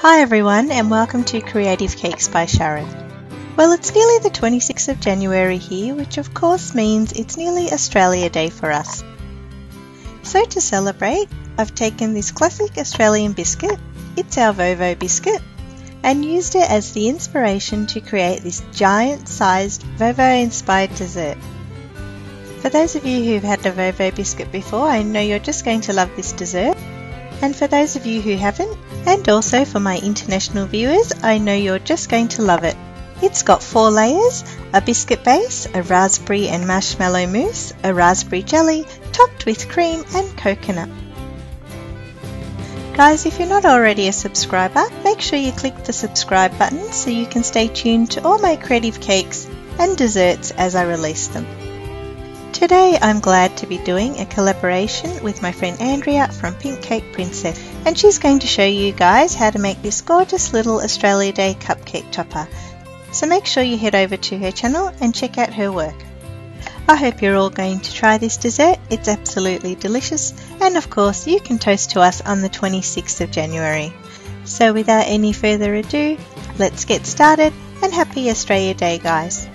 Hi everyone and welcome to Creative Cakes by Sharon. Well, it's nearly the 26th of January here, which of course means it's nearly Australia Day for us. So to celebrate, I've taken this classic Australian biscuit, it's our VoVo biscuit, and used it as the inspiration to create this giant-sized VoVo inspired dessert. For those of you who've had a VoVo biscuit before, I know you're just going to love this dessert. And for those of you who haven't, and also for my international viewers, I know you're just going to love it. It's got 4 layers, a biscuit base, a raspberry and marshmallow mousse, a raspberry jelly, topped with cream and coconut. Guys, if you're not already a subscriber, make sure you click the subscribe button so you can stay tuned to all my creative cakes and desserts as I release them. Today I'm glad to be doing a collaboration with my friend Andrea from Pink Cake Princess, and she's going to show you guys how to make this gorgeous little Australia Day cupcake topper. So make sure you head over to her channel and check out her work. I hope you're all going to try this dessert, it's absolutely delicious, and of course you can toast to us on the 26th of January. So without any further ado, let's get started, and happy Australia Day guys!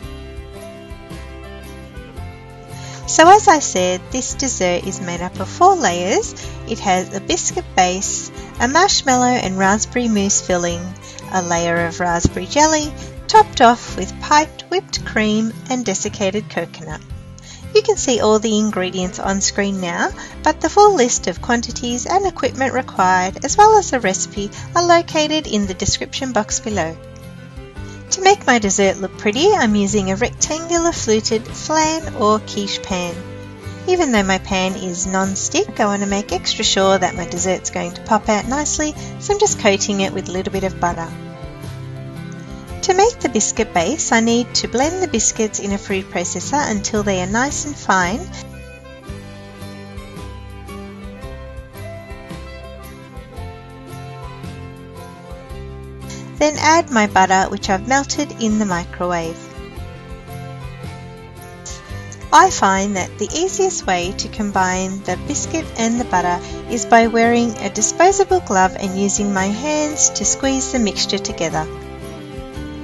So as I said, this dessert is made up of 4 layers. It has a biscuit base, a marshmallow and raspberry mousse filling, a layer of raspberry jelly, topped off with piped whipped cream and desiccated coconut. You can see all the ingredients on screen now, but the full list of quantities and equipment required, as well as a recipe, are located in the description box below. To make my dessert look pretty, I'm using a rectangular fluted flan or quiche pan. Even though my pan is non-stick, I want to make extra sure that my dessert's going to pop out nicely, so I'm just coating it with a little bit of butter. To make the biscuit base, I need to blend the biscuits in a food processor until they are nice and fine. Then add my butter, which I've melted in the microwave. I find that the easiest way to combine the biscuit and the butter is by wearing a disposable glove and using my hands to squeeze the mixture together.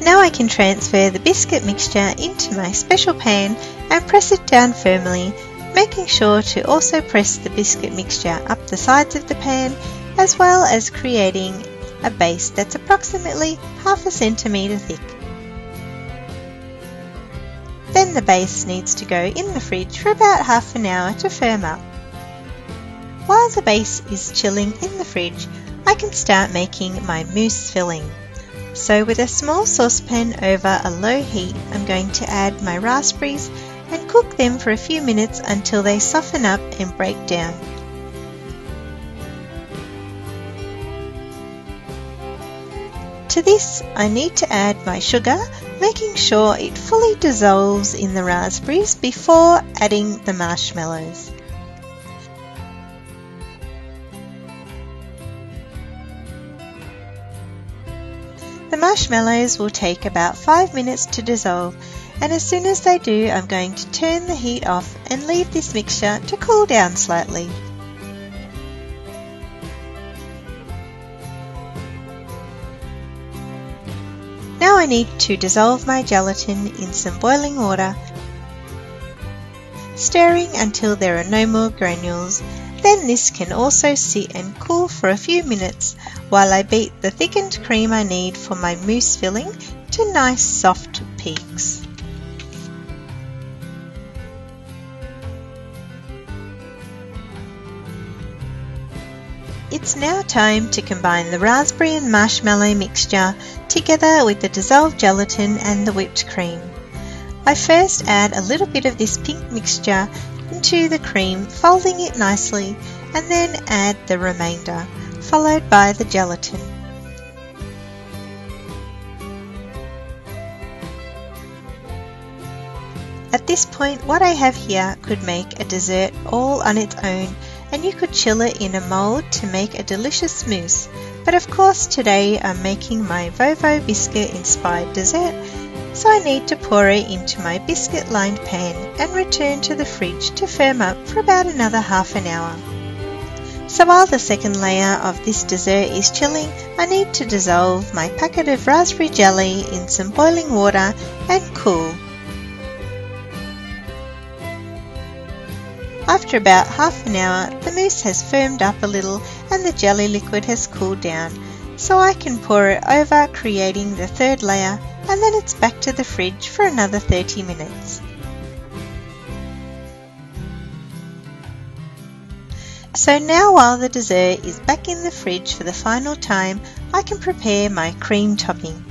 Now I can transfer the biscuit mixture into my special pan and press it down firmly, making sure to also press the biscuit mixture up the sides of the pan, as well as creating a base that's approximately half a centimetre thick. Then the base needs to go in the fridge for about half an hour to firm up. While the base is chilling in the fridge, I can start making my mousse filling. So with a small saucepan over a low heat, I'm going to add my raspberries and cook them for a few minutes until they soften up and break down. To this, I need to add my sugar, making sure it fully dissolves in the raspberries before adding the marshmallows. The marshmallows will take about 5 minutes to dissolve, and as soon as they do, I'm going to turn the heat off and leave this mixture to cool down slightly. Now I need to dissolve my gelatin in some boiling water, stirring until there are no more granules. Then this can also sit and cool for a few minutes while I beat the thickened cream I need for my mousse filling to nice soft peaks. It's now time to combine the raspberry and marshmallow mixture together with the dissolved gelatin and the whipped cream. I first add a little bit of this pink mixture into the cream, folding it nicely, and then add the remainder, followed by the gelatin. At this point, what I have here could make a dessert all on its own, and you could chill it in a mould to make a delicious mousse. But of course today I'm making my VoVo biscuit inspired dessert, so I need to pour it into my biscuit lined pan and return to the fridge to firm up for about another half an hour. So while the second layer of this dessert is chilling, I need to dissolve my packet of raspberry jelly in some boiling water and cool. After about half an hour, the mousse has firmed up a little and the jelly liquid has cooled down, so I can pour it over, creating the third layer, and then it's back to the fridge for another 30 minutes. So now while the dessert is back in the fridge for the final time, I can prepare my cream topping.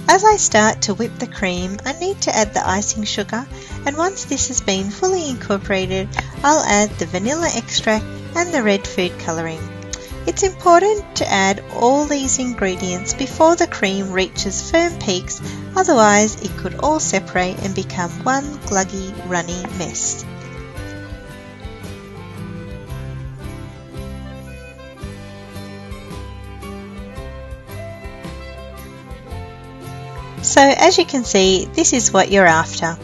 As I start to whip the cream, I need to add the icing sugar, and once this has been fully incorporated, I'll add the vanilla extract and the red food colouring. It's important to add all these ingredients before the cream reaches firm peaks, otherwise it could all separate and become one gluggy, runny mess. So as you can see, this is what you're after.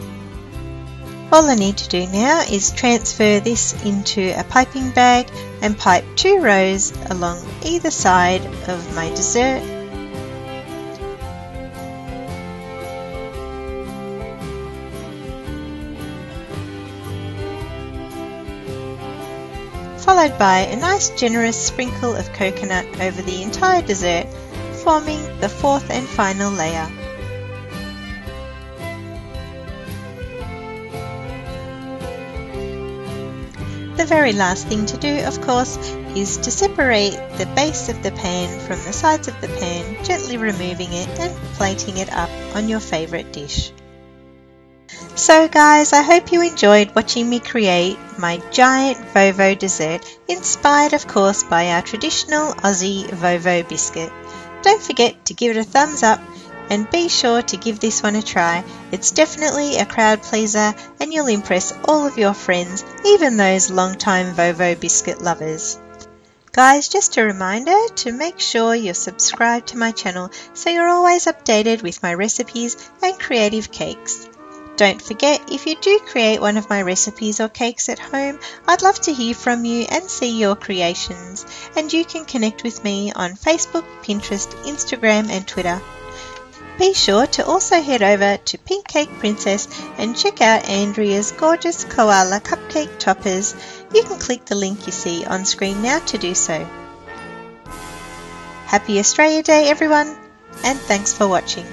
All I need to do now is transfer this into a piping bag and pipe 2 rows along either side of my dessert. Followed by a nice generous sprinkle of coconut over the entire dessert, forming the fourth and final layer. The very last thing to do, of course, is to separate the base of the pan from the sides of the pan, gently removing it and plating it up on your favourite dish. So guys, I hope you enjoyed watching me create my giant VoVo dessert, inspired of course by our traditional Aussie VoVo biscuit. Don't forget to give it a thumbs up and be sure to give this one a try. It's definitely a crowd pleaser and you'll impress all of your friends, even those long-time VoVo biscuit lovers. Guys, just a reminder to make sure you're subscribed to my channel so you're always updated with my recipes and creative cakes. Don't forget, if you do create one of my recipes or cakes at home, I'd love to hear from you and see your creations, and you can connect with me on Facebook, Pinterest, Instagram and Twitter. Be sure to also head over to Pink Cake Princess and check out Andrea's gorgeous koala cupcake toppers. You can click the link you see on screen now to do so. Happy Australia Day everyone, and thanks for watching.